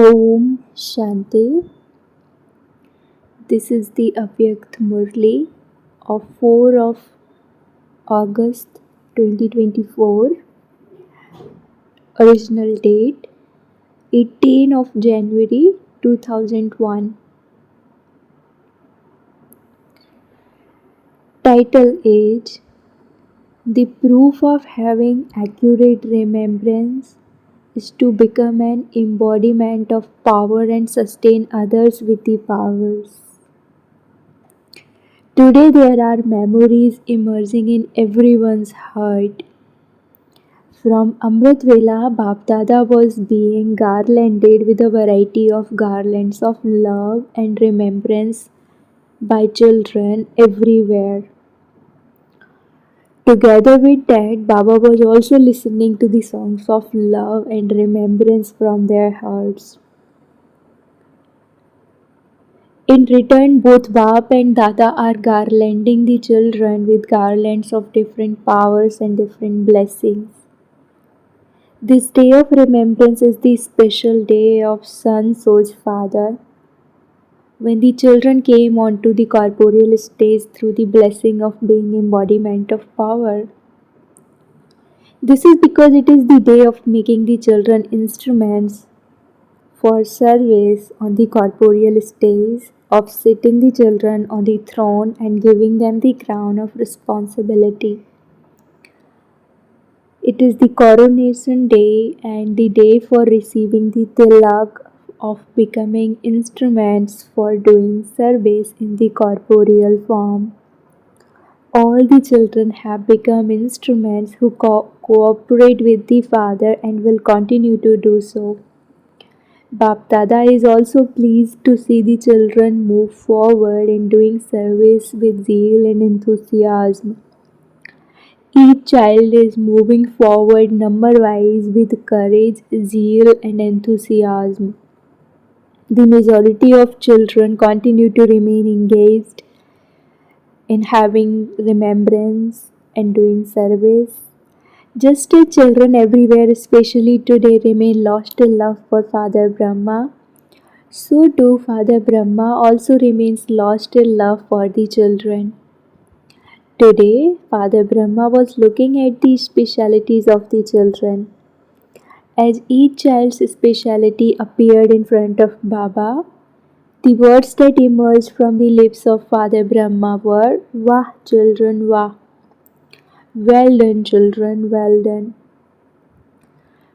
Om Shanti. This is the Avyakt Murli of 4 of August 2024. Original date 18 of January 2001. Title is The Proof of Having Accurate Remembrance is to become an embodiment of power and sustain others with the powers. Today there are memories emerging in everyone's heart. From Amrit Vela, Bap Dada was being garlanded with a variety of garlands of love and remembrance by children everywhere. Together with that, Baba was also listening to the songs of love and remembrance from their hearts. In return, both Bap and Dada are garlanding the children with garlands of different powers and different blessings. This day of remembrance is the special day of Son Soj Father, when the children came onto the corporeal stage through the blessing of being embodiment of power. This is because it is the day of making the children instruments for service on the corporeal stage, of sitting the children on the throne and giving them the crown of responsibility. It is the coronation day and the day for receiving the tilak of becoming instruments for doing service in the corporeal form. All the children have become instruments who cooperate with the Father and will continue to do so. Bap Dada is also pleased to see the children move forward in doing service with zeal and enthusiasm. Each child is moving forward number-wise with courage, zeal, and enthusiasm. The majority of children continue to remain engaged in having remembrance and doing service. Just as children everywhere, especially today, remain lost in love for Father Brahma, so too Father Brahma also remains lost in love for the children. Today, Father Brahma was looking at the specialities of the children. As each child's speciality appeared in front of Baba, the words that emerged from the lips of Father Brahma were, Wah children, Wah. Well done children, well done.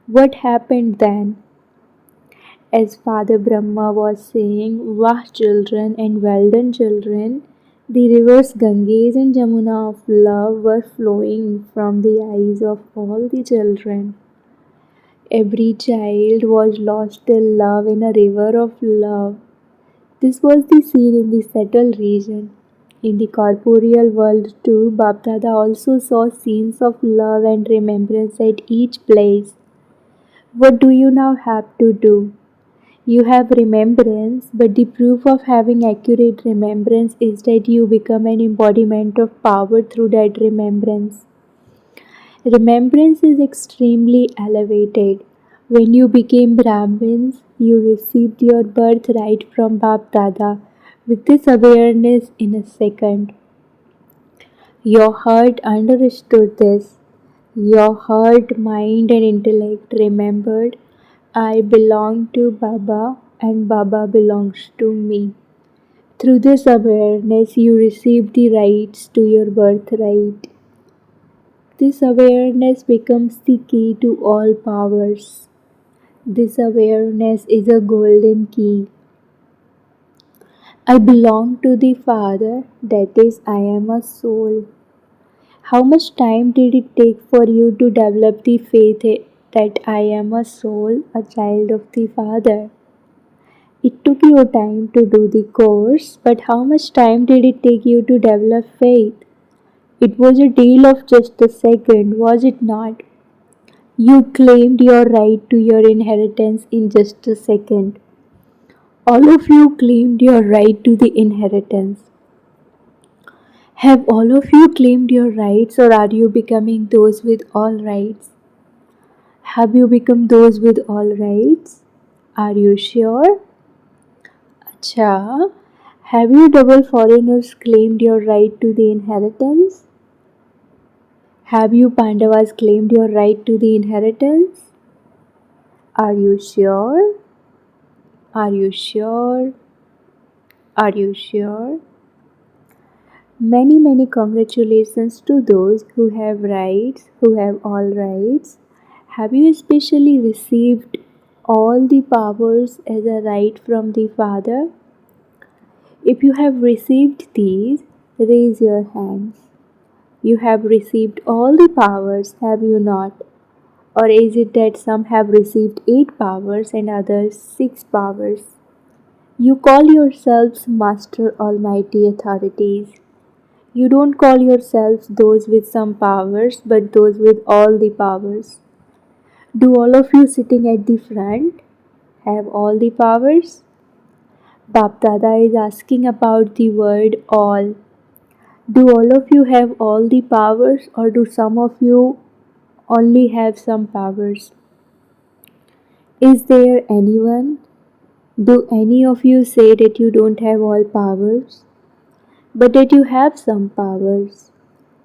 What happened then? As Father Brahma was saying, Wah children and well done children, the rivers Ganges and Jamuna of love were flowing from the eyes of all the children. Every child was lost in love in a river of love. This was the scene in the settled region. In the corporeal world too, Bap Dada also saw scenes of love and remembrance at each place. What do you now have to do? You have remembrance, but the proof of having accurate remembrance is that you become an embodiment of power through that remembrance. Remembrance is extremely elevated. When you became Brahmins, you received your birthright from Bap Dada with this awareness in a second. Your heart understood this. Your heart, mind, and intellect remembered, I belong to Baba and Baba belongs to me. Through this awareness, you receive the rights to your birthright. This awareness becomes the key to all powers. This awareness is a golden key. I belong to the Father, that is, I am a soul. How much time did it take for you to develop the faith that I am a soul, a child of the Father? It took you time to do the course, but how much time did it take you to develop faith? It was a deal of just a second, was it not? You claimed your right to your inheritance in just a second. All of you claimed your right to the inheritance. Have all of you claimed your rights, or are you becoming those with all rights? Have you become those with all rights? Are you sure? Acha, have you double foreigners claimed your right to the inheritance? Have you Pandavas claimed your right to the inheritance? Are you sure? Are you sure? Are you sure? Many, many congratulations to those who have rights, who have all rights. Have you especially received all the powers as a right from the Father? If you have received these, raise your hands. You have received all the powers, have you not? Or is it that some have received 8 powers and others 6 powers? You call yourselves Master Almighty authorities. You don't call yourselves those with some powers, but those with all the powers. Do all of you sitting at the front have all the powers? Bap Dada is asking about the word all. Do all of you have all the powers, or do some of you only have some powers? Is there anyone? Do any of you say that you don't have all powers, but that you have some powers?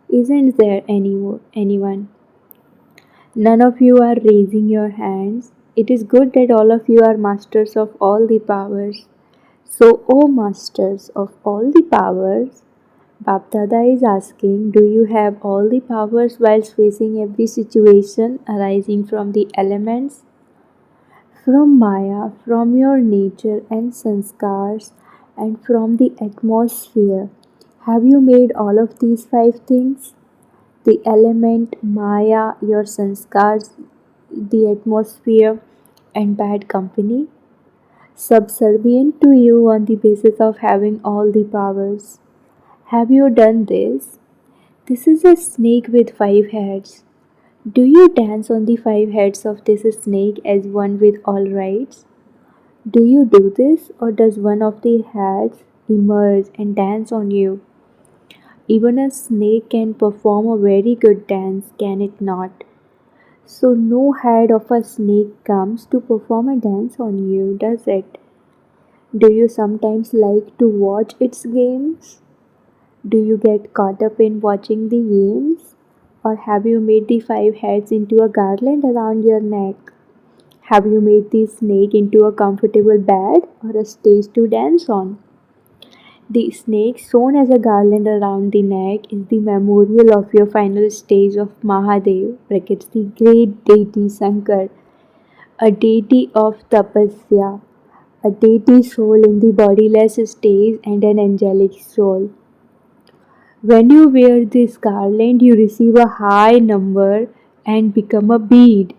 Isn't there anyone? None of you are raising your hands. It is good that all of you are masters of all the powers. So, O masters of all the powers, Bapdada is asking, do you have all the powers whilst facing every situation arising from the elements? From Maya, from your nature and sanskars, and from the atmosphere. Have you made all of these 5 things? The element, Maya, your sanskars, the atmosphere, and bad company? Subservient to you on the basis of having all the powers. Have you done this? This is a snake with 5 heads. Do you dance on the 5 heads of this snake as one with all rights? Do you do this, or does one of the heads emerge and dance on you? Even a snake can perform a very good dance, can it not? So no head of a snake comes to perform a dance on you, does it? Do you sometimes like to watch its games? Do you get caught up in watching the games? Or have you made the 5 heads into a garland around your neck? Have you made the snake into a comfortable bed or a stage to dance on? The snake sewn as a garland around the neck is the memorial of your final stage of Mahadev, brackets the great deity Shankar, a deity of tapasya, a deity soul in the bodiless stage and an angelic soul. When you wear this garland, you receive a high number and become a bead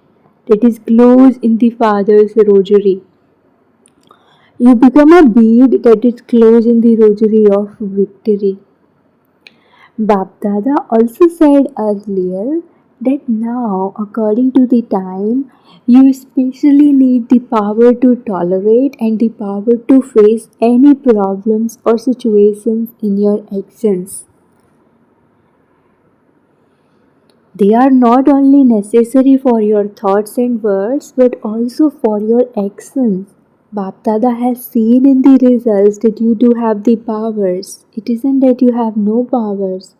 that is closed in the Father's rosary. You become a bead that is closed in the rosary of victory. Bapdada also said earlier that now, according to the time, you especially need the power to tolerate and the power to face any problems or situations in your actions. They are not only necessary for your thoughts and words but also for your actions. Bapdada has seen in the results that you do have the powers. It isn't that you have no powers.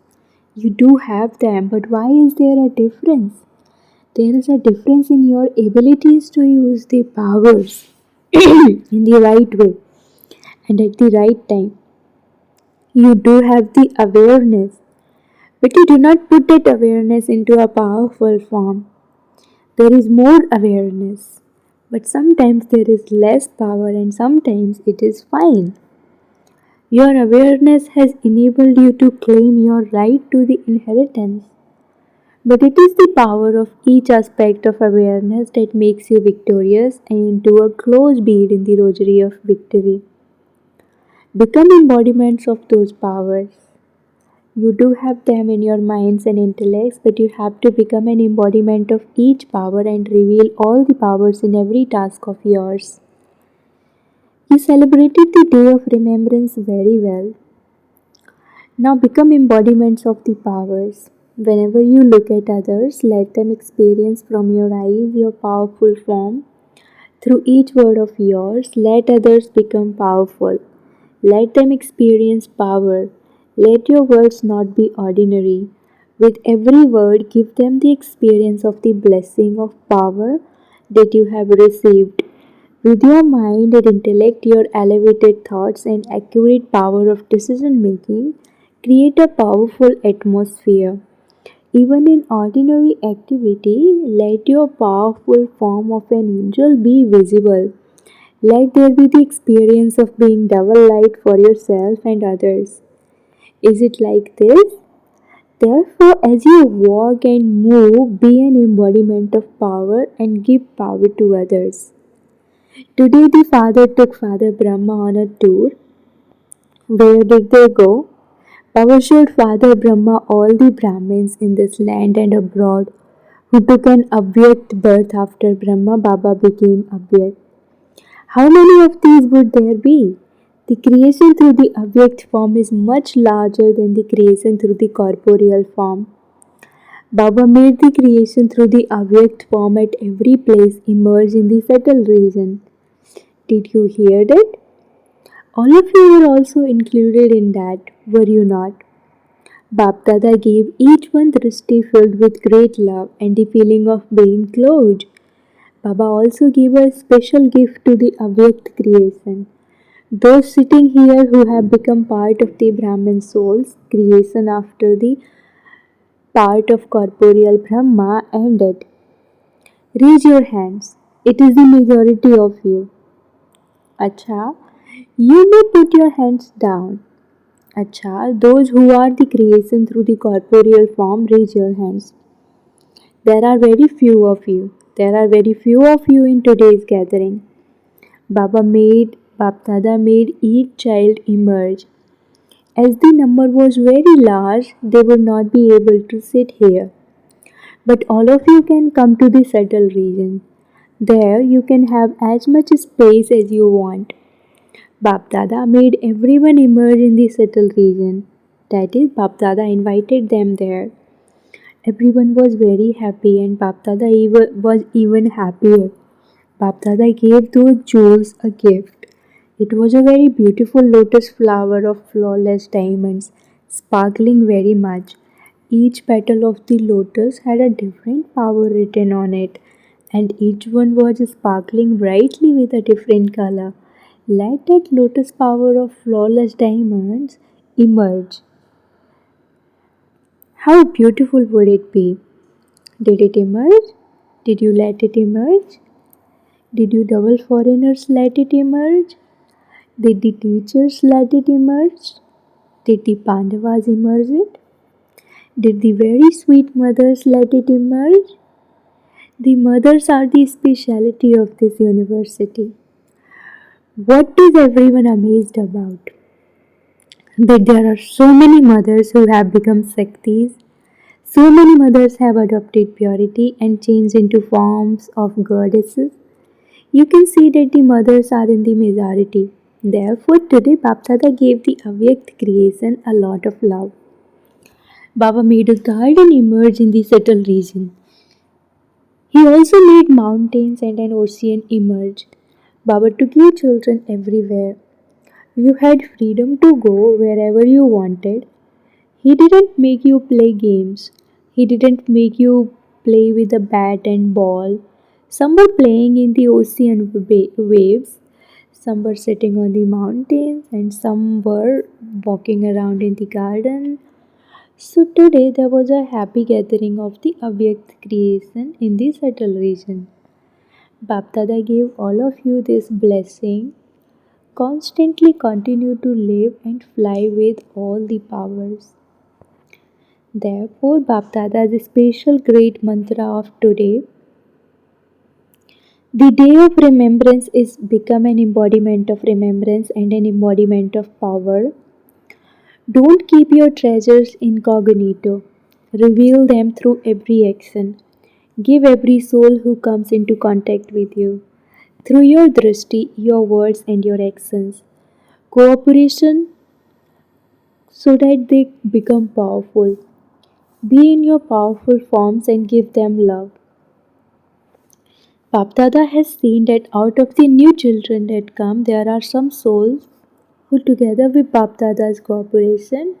You do have them, but why is there a difference? There is a difference in your abilities to use the powers in the right way and at the right time. You do have the awareness, but you do not put that awareness into a powerful form. There is more awareness, but sometimes there is less power and sometimes it is fine. Your awareness has enabled you to claim your right to the inheritance. But it is the power of each aspect of awareness that makes you victorious and into a close bead in the rosary of victory. Become embodiments of those powers. You do have them in your minds and intellects, but you have to become an embodiment of each power and reveal all the powers in every task of yours. You celebrated the day of remembrance very well. Now become embodiments of the powers. Whenever you look at others, let them experience from your eyes your powerful form. Through each word of yours, let others become powerful. Let them experience power. Let your words not be ordinary. With every word, give them the experience of the blessing of power that you have received. With your mind and intellect, your elevated thoughts and accurate power of decision making, create a powerful atmosphere. Even in ordinary activity, let your powerful form of an angel be visible. Let there be the experience of being double light for yourself and others. Is it like this? Therefore, as you walk and move, be an embodiment of power and give power to others. Today, the father took Father Brahma on a tour. Where did they go? Power showed Father Brahma all the Brahmins in this land and abroad who took an Avyakt birth after Brahma Baba became Avyakt. How many of these would there be? The creation through the Avyakt form is much larger than the creation through the corporeal form. Baba made the creation through the Avyakt form at every place emerge in the subtle region. Did you hear that? All of you were also included in that, were you not? Bap Dada gave each one drishti filled with great love and the feeling of being clothed. Baba also gave a special gift to the Avyakt creation. Those sitting here who have become part of the Brahmin souls, creation after the part of corporeal Brahma ended. Raise your hands. It is the majority of you. Acha, you may put your hands down. Acha, those who are the creation through the corporeal form, raise your hands. There are very few of you. There are very few of you in today's gathering. Bapdada made each child emerge. As the number was very large, they would not be able to sit here. But all of you can come to the subtle region. There you can have as much space as you want. Bapdada made everyone emerge in the subtle region. That is, Bapdada invited them there. Everyone was very happy and Bapdada was even happier. Bapdada gave those jewels a gift. It was a very beautiful lotus flower of flawless diamonds, sparkling very much. Each petal of the lotus had a different power written on it, and each one was sparkling brightly with a different color. Let that lotus power of flawless diamonds emerge. How beautiful would it be? Did it emerge? Did you let it emerge? Did you double foreigners let it emerge? Did the teachers let it emerge? Did the Pandavas emerge it? Did the very sweet mothers let it emerge? The mothers are the speciality of this university. What is everyone amazed about? That there are so many mothers who have become Shaktis. So many mothers have adopted purity and changed into forms of goddesses. You can see that the mothers are in the majority. Therefore, today Bapdada gave the Avyakt creation a lot of love. Baba made a garden emerge in the subtle region. He also made mountains and an ocean emerge. Baba took you children everywhere. You had freedom to go wherever you wanted. He didn't make you play games. He didn't make you play with a bat and ball. Some were playing in the ocean waves. Some were sitting on the mountains and some were walking around in the garden. So today there was a happy gathering of the Avyakt creation in the subtle region. Bapdada gave all of you this blessing. Constantly continue to live and fly with all the powers. Therefore, Bapdada's special great mantra of today, the day of remembrance is become an embodiment of remembrance and an embodiment of power. Don't keep your treasures incognito. Reveal them through every action. Give every soul who comes into contact with you. Through your drishti, your words, and your actions. Cooperation so that they become powerful. Be in your powerful forms and give them love. Bapdada has seen that out of the new children that come, there are some souls who, together with Bapdada's cooperation,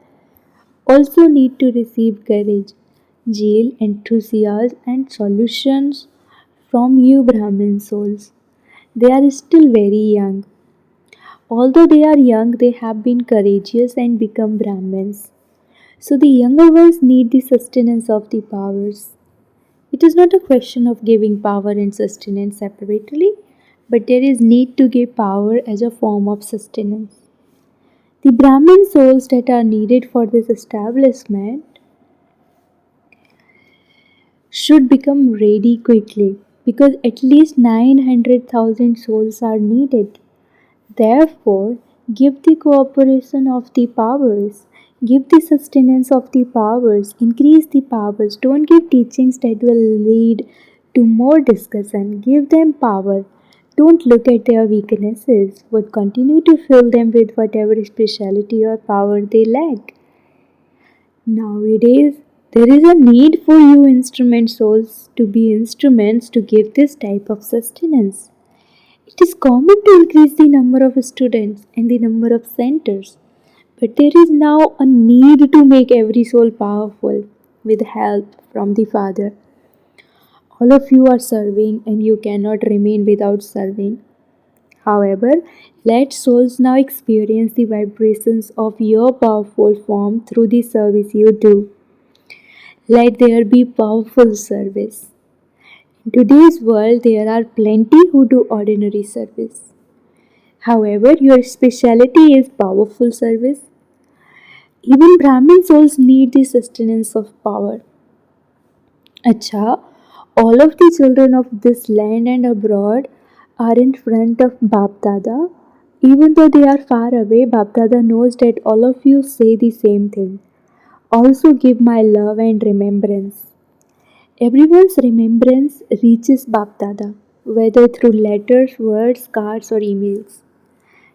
also need to receive courage, zeal, enthusiasm, and solutions from you Brahmin souls. They are still very young. Although they are young, they have been courageous and become Brahmins. So the younger ones need the sustenance of the powers. It is not a question of giving power and sustenance separately, but there is need to give power as a form of sustenance. The Brahmin souls that are needed for this establishment should become ready quickly because at least 900,000 souls are needed. Therefore, give the cooperation of the powers, give the sustenance of the powers, increase the powers. Don't give teachings that will lead to more discussion. Give them power. Don't look at their weaknesses, but continue to fill them with whatever speciality or power they lack. Nowadays, there is a need for you instrument souls to be instruments to give this type of sustenance. It is common to increase the number of students and the number of centers, but there is now a need to make every soul powerful with help from the Father. All of you are serving and you cannot remain without serving. However, let souls now experience the vibrations of your powerful form through the service you do. Let there be powerful service. In today's world, there are plenty who do ordinary service. However, your speciality is powerful service. Even Brahmin souls need the sustenance of power. Acha, all of the children of this land and abroad are in front of Bap Dada. Even though they are far away, Bap Dada knows that all of you say the same thing. Also give my love and remembrance. Everyone's remembrance reaches Bap Dada, whether through letters, words, cards, or emails.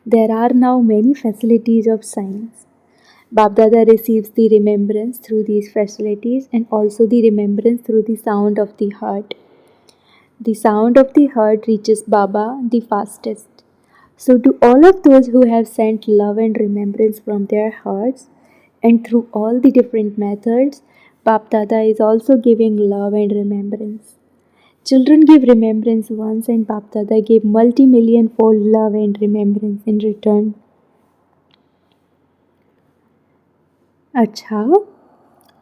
There are now many facilities of science. Babdada receives the remembrance through these facilities and also the remembrance through the sound of the heart. The sound of the heart reaches Baba the fastest. So, to all of those who have sent love and remembrance from their hearts, and through all the different methods, Babdada is also giving love and remembrance. Children give remembrance once, and Babdada gave multi-million fold love and remembrance in return. Acha,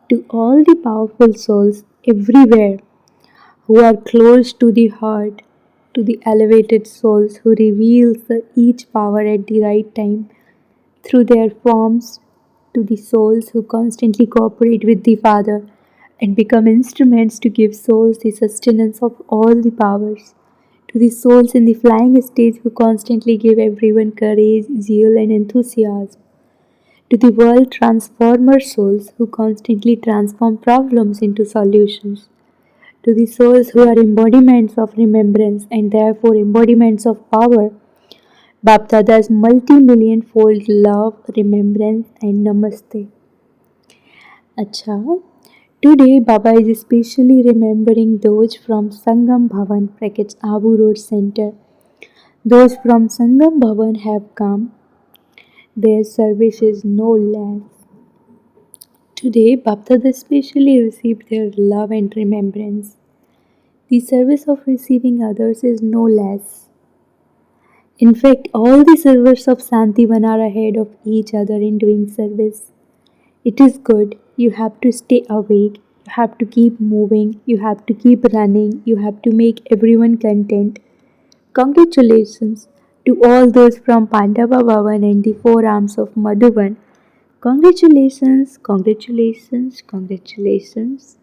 to all the powerful souls everywhere who are close to the heart, to the elevated souls who reveals each power at the right time through their forms, to the souls who constantly cooperate with the Father and become instruments to give souls the sustenance of all the powers, to the souls in the flying stage who constantly give everyone courage, zeal, and enthusiasm, to the world transformer souls who constantly transform problems into solutions, to the souls who are embodiments of remembrance and therefore embodiments of power. Bapdada's multi-million fold love, remembrance, and namaste. Acha, today Baba is especially remembering those from Sangam Bhavan, brackets Abu Road Center. Those from Sangam Bhavan have come. Their service is no less. Today, Bapdada especially received their love and remembrance. The service of receiving others is no less. In fact, all the servers of Santivan are ahead of each other in doing service. It is good. You have to stay awake. You have to keep moving. You have to keep running. You have to make everyone content. Congratulations to all those from Pandava Bhavan and the four arms of Madhuban. Congratulations, congratulations, congratulations.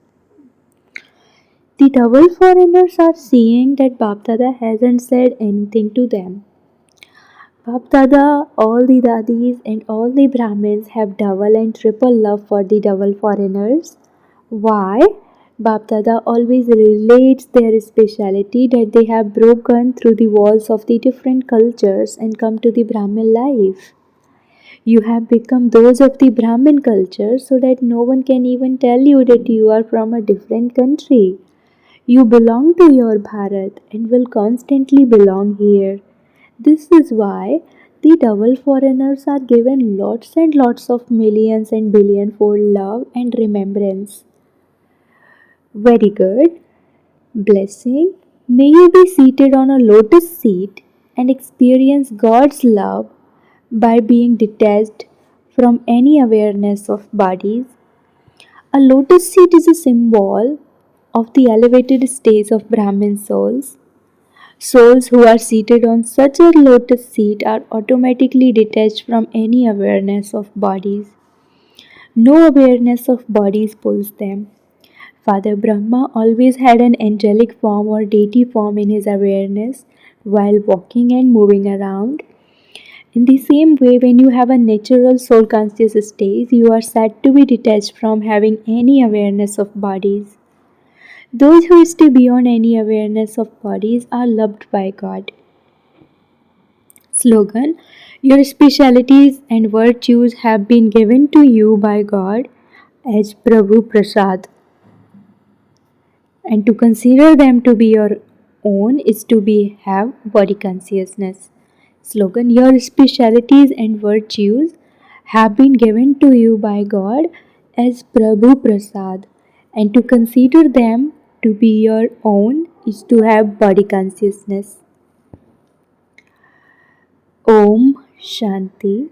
The double foreigners are seeing that Bapdada hasn't said anything to them. Bapdada, all the dadis, and all the Brahmins have double and triple love for the double foreigners. Why? Bapdada always relates their speciality that they have broken through the walls of the different cultures and come to the Brahmin life. You have become those of the Brahmin culture so that no one can even tell you that you are from a different country. You belong to your Bharat and will constantly belong here. This is why the double foreigners are given lots and lots of millions and billion for love and remembrance. Very good. Blessing. May you be seated on a lotus seat and experience God's love by being detached from any awareness of bodies. A lotus seat is a symbol of the elevated stage of Brahmin souls. Souls who are seated on such a lotus seat are automatically detached from any awareness of bodies. No awareness of bodies pulls them. Father Brahma always had an angelic form or deity form in his awareness while walking and moving around. In the same way, when you have a natural soul conscious state, you are said to be detached from having any awareness of bodies. Those who stay beyond any awareness of bodies are loved by God. Slogan. Your specialities and virtues have been given to you by God as Prabhu Prasad, and to consider them to be your own is to be have body consciousness. Slogan. Your specialities and virtues have been given to you by God as Prabhu Prasad, and to consider them to be your own is to have body consciousness. Om Shanti.